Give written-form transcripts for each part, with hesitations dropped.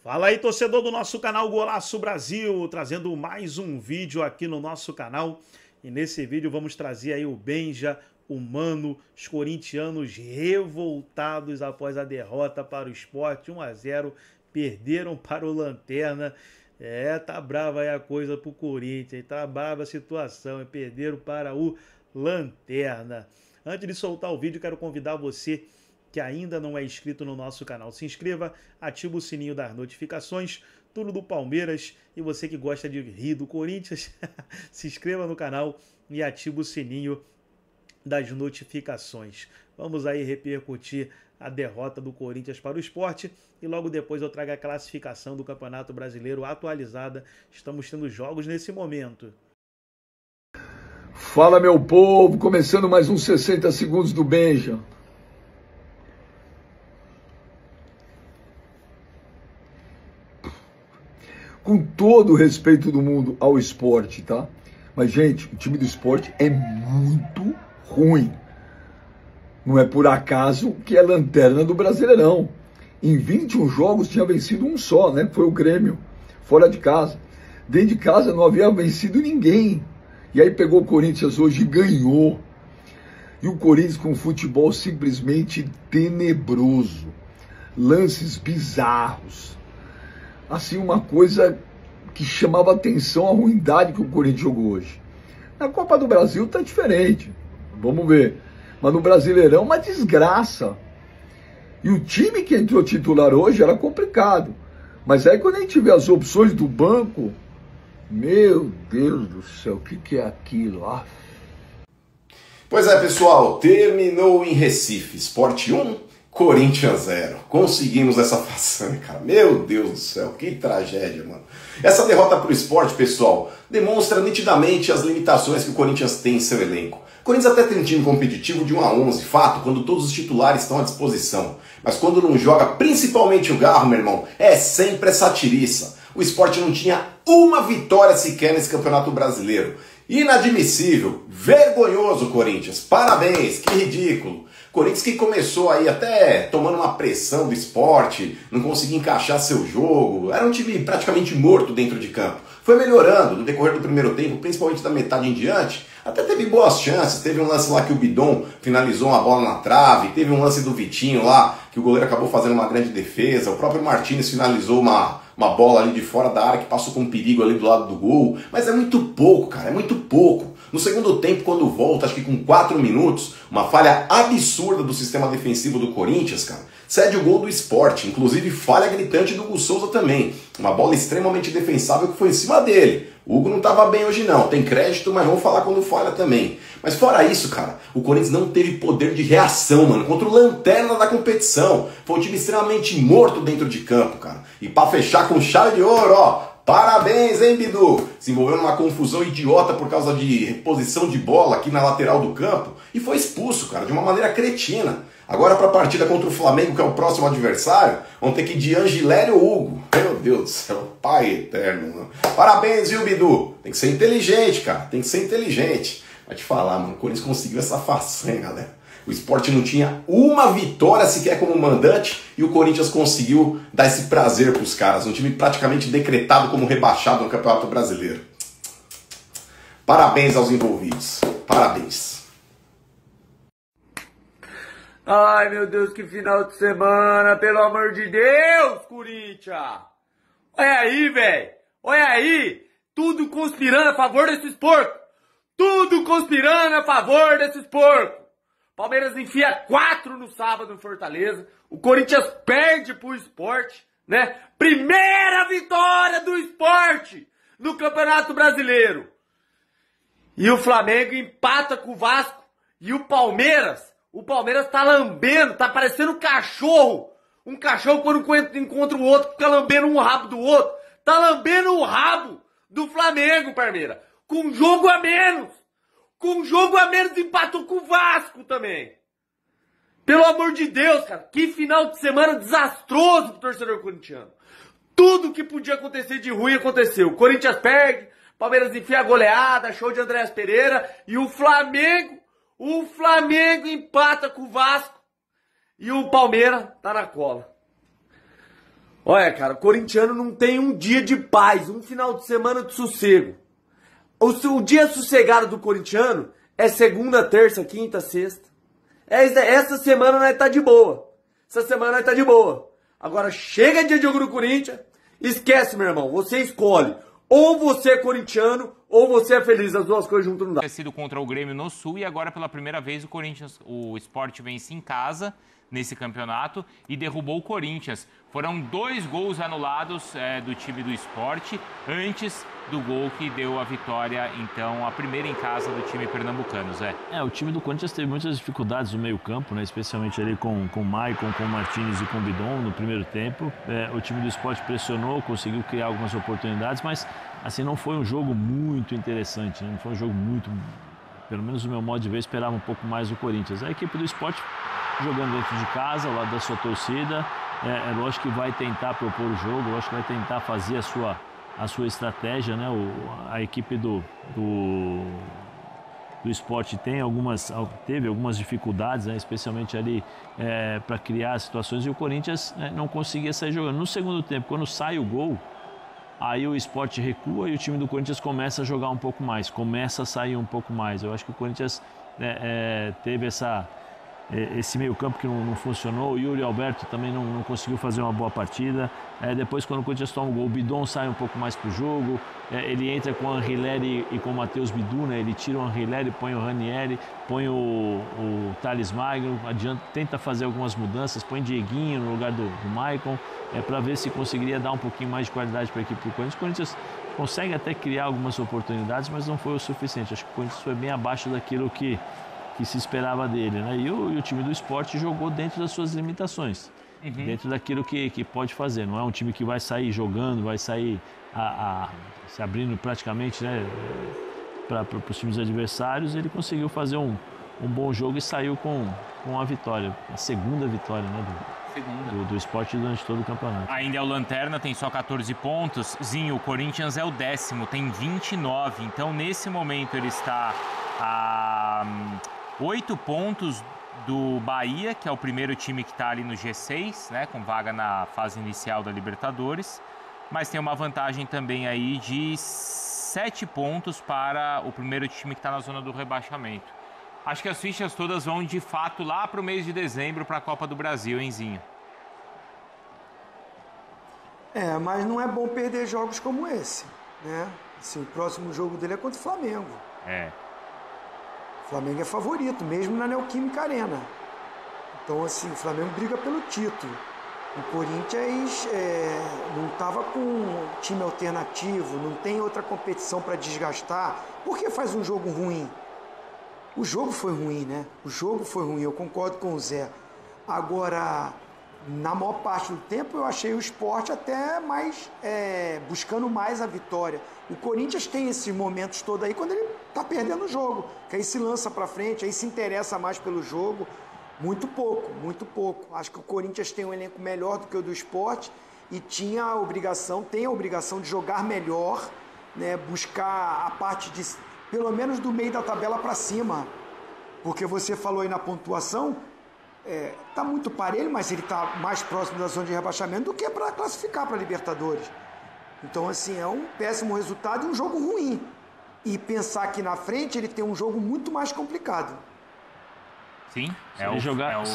Fala aí, torcedor do nosso canal Golaço Brasil, trazendo mais um vídeo aqui no nosso canal. E nesse vídeo vamos trazer aí o Benja, o Mano, os corintianos revoltados após a derrota para o Sport, 1-0, perderam para o Lanterna. Tá brava aí a coisa pro Corinthians, tá brava a situação, perderam para o Lanterna. Antes de soltar o vídeo, quero convidar você que ainda não é inscrito no nosso canal, se inscreva, ativa o sininho das notificações, tudo do Palmeiras, e você que gosta de rir do Corinthians, se inscreva no canal e ativa o sininho das notificações. Vamos aí repercutir a derrota do Corinthians para o Sport e logo depois eu trago a classificação do Campeonato Brasileiro atualizada. Estamos tendo jogos nesse momento. Fala, meu povo, começando mais uns 60 segundos do Benja. Com todo o respeito do mundo ao esporte, tá? Mas, gente, o time do esporte é muito ruim. Não é por acaso que é lanterna do Brasileirão. Em 21 jogos tinha vencido um só, né? Foi o Grêmio, fora de casa. Dentro de casa não havia vencido ninguém. E aí pegou o Corinthians hoje e ganhou. E o Corinthians com futebol simplesmente tenebroso. Lances bizarros. Assim, uma coisa que chamava atenção a ruindade que o Corinthians jogou hoje. Na Copa do Brasil tá diferente, vamos ver. Mas no Brasileirão, uma desgraça. E o time que entrou titular hoje era complicado. Mas aí quando a gente vê as opções do banco, meu Deus do céu, o que é aquilo? Pois é, pessoal, terminou em Recife, Sport 1, Corinthians 0. Conseguimos essa façanha, cara. Meu Deus do céu, que tragédia, mano. Essa derrota pro Sport, pessoal, demonstra nitidamente as limitações que o Corinthians tem em seu elenco. O Corinthians até tem um time competitivo de 1-11, fato, quando todos os titulares estão à disposição. Mas quando não joga, principalmente o Garro, meu irmão, é sempre essa tiriça. O Sport não tinha uma vitória sequer nesse Campeonato Brasileiro. Inadmissível, vergonhoso, Corinthians. Parabéns, que ridículo. Corinthians que começou aí até tomando uma pressão do Sport, não conseguia encaixar seu jogo, era um time praticamente morto dentro de campo. Foi melhorando no decorrer do primeiro tempo, principalmente da metade em diante, até teve boas chances, teve um lance lá que o Bidon finalizou uma bola na trave, teve um lance do Vitinho lá, que o goleiro acabou fazendo uma grande defesa, o próprio Martínez finalizou uma bola ali de fora da área que passou com perigo ali do lado do gol, mas é muito pouco, cara, é muito pouco. No segundo tempo, quando volta, acho que com 4 minutos, uma falha absurda do sistema defensivo do Corinthians, cara, cede o gol do Sport, inclusive falha gritante do Hugo Souza também. Uma bola extremamente defensável que foi em cima dele. O Hugo não estava bem hoje não, tem crédito, mas vamos falar quando falha também. Mas fora isso, cara, o Corinthians não teve poder de reação, mano, contra o lanterna da competição. Foi um time extremamente morto dentro de campo, cara. E pra fechar com chave de ouro, ó, parabéns, hein, Bidu? Se envolveu numa confusão idiota por causa de reposição de bola aqui na lateral do campo e foi expulso, cara, de uma maneira cretina. Agora para a partida contra o Flamengo, que é o próximo adversário, vão ter que ir de Angilério ou Hugo. Meu Deus do céu, pai eterno, mano. Parabéns, viu, Bidu? Tem que ser inteligente, cara, tem que ser inteligente. Vai te falar, mano, o Corinthians conseguiu essa façanha, galera. O Sport não tinha uma vitória sequer como mandante e o Corinthians conseguiu dar esse prazer para os caras. Um time praticamente decretado como rebaixado no Campeonato Brasileiro. Parabéns aos envolvidos. Parabéns. Ai, meu Deus, que final de semana, pelo amor de Deus, Corinthians! Olha aí, velho! Olha aí! Tudo conspirando a favor desses porcos! Tudo conspirando a favor desses porcos! Palmeiras enfia 4 no sábado em Fortaleza. O Corinthians perde pro Sport, né? Primeira vitória do Sport no Campeonato Brasileiro. E o Flamengo empata com o Vasco. E o Palmeiras tá lambendo, tá parecendo um cachorro. Um cachorro quando encontra o outro, fica lambendo um rabo do outro. Tá lambendo o rabo do Flamengo, Palmeiras. Com um jogo a menos. Com um jogo a menos empatou com o Vasco também. Pelo amor de Deus, cara. Que final de semana desastroso pro torcedor corintiano. Tudo que podia acontecer de ruim aconteceu. O Corinthians perde, Palmeiras enfia a goleada, show de Andréas Pereira. E o Flamengo empata com o Vasco. E o Palmeiras tá na cola. Olha, cara, o corintiano não tem um dia de paz, um final de semana de sossego. O dia sossegado do corintiano é segunda, terça, quinta, sexta. Essa semana nós tá de boa. Essa semana nós tá de boa. Agora chega dia de jogo do Corinthians, esquece, meu irmão. Você escolhe. Ou você é corintiano, ou você é feliz. As duas coisas juntas não dá. Tinha sido contra o Grêmio no Sul e agora pela primeira vez o Sport vence em casa nesse campeonato e derrubou o Corinthians. Foram 2 gols anulados do time do Sport antes do gol que deu a vitória, então, a primeira em casa do time pernambucano, Zé. O time do Corinthians teve muitas dificuldades no meio-campo, né? Especialmente ali com o Maicon, com o Martins e com o Bidon no primeiro tempo. O time do Sport pressionou, conseguiu criar algumas oportunidades, mas assim, não foi um jogo muito interessante, né? Não foi um jogo muito, pelo menos no meu modo de ver, esperava um pouco mais do Corinthians. A equipe do Sport jogando dentro de casa, ao lado da sua torcida, lógico que vai tentar propor o jogo, lógico que vai tentar fazer a sua estratégia, né? A equipe do Sport teve algumas dificuldades, né? Especialmente ali para criar situações, e o Corinthians não conseguia sair jogando. No segundo tempo, quando sai o gol, aí o Sport recua e o time do Corinthians começa a jogar um pouco mais, começa a sair um pouco mais. Eu acho que o Corinthians teve esse meio campo que não funcionou, o Yuri Alberto também não conseguiu fazer uma boa partida. Depois, quando o Corinthians toma o gol, o Bidon sai um pouco mais para o jogo, ele entra com o Anrileri e com o Matheus Bidu, né? Ele tira o Anrileri, põe o Ranieri, põe o Thales Magno, tenta fazer algumas mudanças, põe Dieguinho no lugar do Maicon, para ver se conseguiria dar um pouquinho mais de qualidade para a equipe do Corinthians. O Corinthians consegue até criar algumas oportunidades, mas não foi o suficiente. Acho que o Corinthians foi bem abaixo daquilo que se esperava dele, né? E o time do Sport jogou dentro das suas limitações, dentro daquilo que pode fazer. Não é um time que vai sair jogando, vai sair se abrindo praticamente, né, para os times adversários. Ele conseguiu fazer um bom jogo e saiu com a vitória, a segunda vitória, né, do Sport durante todo o campeonato. Ainda é o lanterna, tem só 14 pontos. Zinho, o Corinthians é o 10º, tem 29. Então, nesse momento, ele está a 8 pontos do Bahia, que é o primeiro time que está ali no G6, né, com vaga na fase inicial da Libertadores. Mas tem uma vantagem também aí de 7 pontos para o primeiro time que está na zona do rebaixamento. Acho que as fichas todas vão, de fato, lá para o mês de dezembro, para a Copa do Brasil, hein, Zinho? Mas não é bom perder jogos como esse, né? Assim, o próximo jogo dele é contra o Flamengo. O Flamengo é favorito, mesmo na Neoquímica Arena. Então, assim, o Flamengo briga pelo título. O Corinthians não estava com time alternativo, não tem outra competição para desgastar. Por que faz um jogo ruim? O jogo foi ruim, né? O jogo foi ruim, eu concordo com o Zé. Agora, na maior parte do tempo, eu achei o Sport até mais, buscando mais a vitória. O Corinthians tem esses momentos todos aí quando ele está perdendo o jogo, que aí se lança para frente, aí se interessa mais pelo jogo. Muito pouco, muito pouco. Acho que o Corinthians tem um elenco melhor do que o do Sport e tem a obrigação de jogar melhor, né? Buscar a parte de, pelo menos do meio da tabela para cima. Porque você falou aí na pontuação, tá muito parelho, mas ele tá mais próximo da zona de rebaixamento do que para classificar para a Libertadores. Então, assim, é um péssimo resultado e um jogo ruim. E pensar que na frente ele tem um jogo muito mais complicado. Sim. Se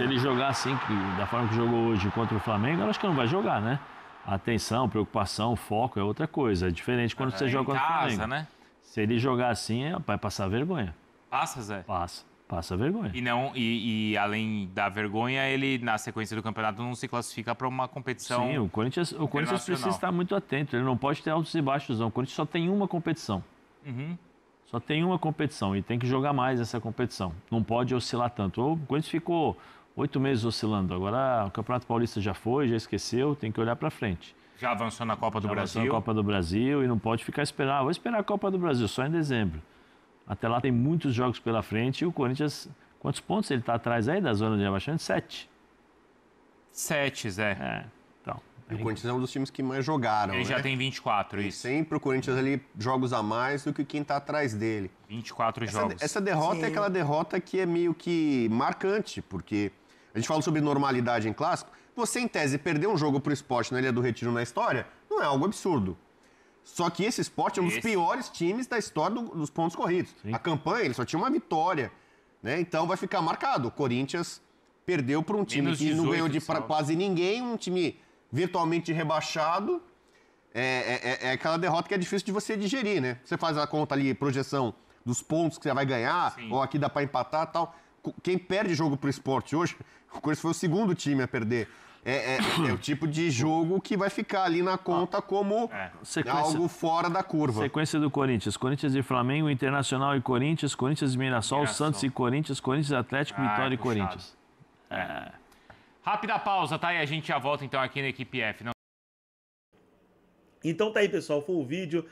ele jogar assim, da forma que jogou hoje contra o Flamengo, eu acho que não vai jogar, né? Atenção, preocupação, foco é outra coisa. É diferente quando você joga contra o Flamengo. Né? Se ele jogar assim, vai passar vergonha. Passa, Zé? Passa vergonha. E além da vergonha, ele, na sequência do campeonato, não se classifica para uma competição. Sim, o Corinthians precisa estar muito atento. Ele não pode ter altos e baixos, não. O Corinthians só tem uma competição. Só tem uma competição e tem que jogar mais essa competição. Não pode oscilar tanto. O Corinthians ficou 8 meses oscilando. Agora o Campeonato Paulista já foi, já esqueceu, tem que olhar para frente. Já avançou na Copa do Brasil. Já avançou na Copa do Brasil e não pode ficar esperando. Vou esperar a Copa do Brasil só em dezembro. Até lá tem muitos jogos pela frente e o Corinthians... Quantos pontos ele está atrás aí da zona de rebaixamento? 7. 7, Zé. Então... E o Corinthians é um dos times que mais jogaram, Ele já tem 24, isso. Sempre o Corinthians ali jogos a mais do que quem está atrás dele. 24 jogos. Essa derrota é aquela derrota que é meio que marcante, porque a gente fala sobre normalidade em clássico, Você, em tese, perder um jogo pro Sport na Ilha do Retiro na história, não é algo absurdo. Só que esse Sport é um dos piores times da história dos pontos corridos. Sim. A campanha, ele só tinha uma vitória, né? Então vai ficar marcado. O Corinthians perdeu para um time que não ganhou de quase ninguém, um time virtualmente rebaixado. É aquela derrota que é difícil de você digerir, né? Você faz a conta ali, projeção dos pontos que você vai ganhar, sim, ou aqui dá para empatar e tal. Quem perde jogo pro Sport hoje, o Corinthians foi o segundo time a perder. É o tipo de jogo que vai ficar ali na conta como algo fora da curva. Sequência do Corinthians. Corinthians e Flamengo, Internacional e Corinthians, Corinthians e Mirassol, Santos e Corinthians, Corinthians e Atlético, Vitória e Corinthians. Rápida pausa, tá? E a gente já volta então aqui na Equipe F. Não... Então tá aí, pessoal. Foi o vídeo.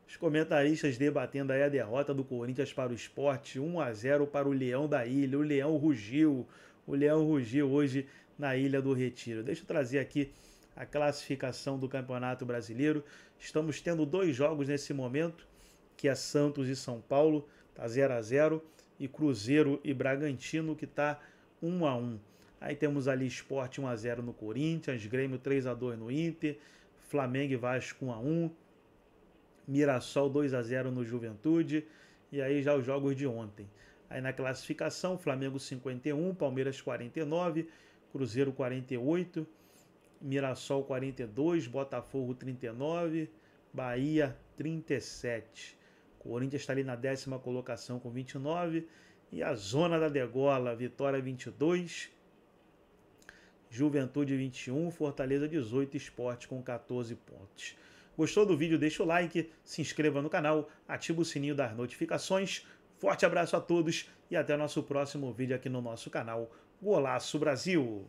Os comentaristas debatendo aí a derrota do Corinthians para o Sport. 1-0 para o Leão da Ilha. O Leão rugiu. O Leão rugiu hoje na Ilha do Retiro. Deixa eu trazer aqui a classificação do Campeonato Brasileiro. Estamos tendo 2 jogos nesse momento, que é Santos e São Paulo, tá 0-0, e Cruzeiro e Bragantino, que tá 1-1. Aí temos ali Sport 1-0 no Corinthians, Grêmio 3-2 no Inter, Flamengo e Vasco 1-1, Mirassol 2-0 no Juventude, e aí já os jogos de ontem. Aí na classificação, Flamengo 51, Palmeiras 49, Cruzeiro 48, Mirassol 42, Botafogo 39, Bahia 37. Corinthians está ali na 10ª colocação com 29. E a zona da degola, Vitória 22, Juventude 21, Fortaleza 18, Sport com 14 pontos. Gostou do vídeo? Deixa o like, se inscreva no canal, ativa o sininho das notificações. Forte abraço a todos e até nosso próximo vídeo aqui no nosso canal Golaço Brasil.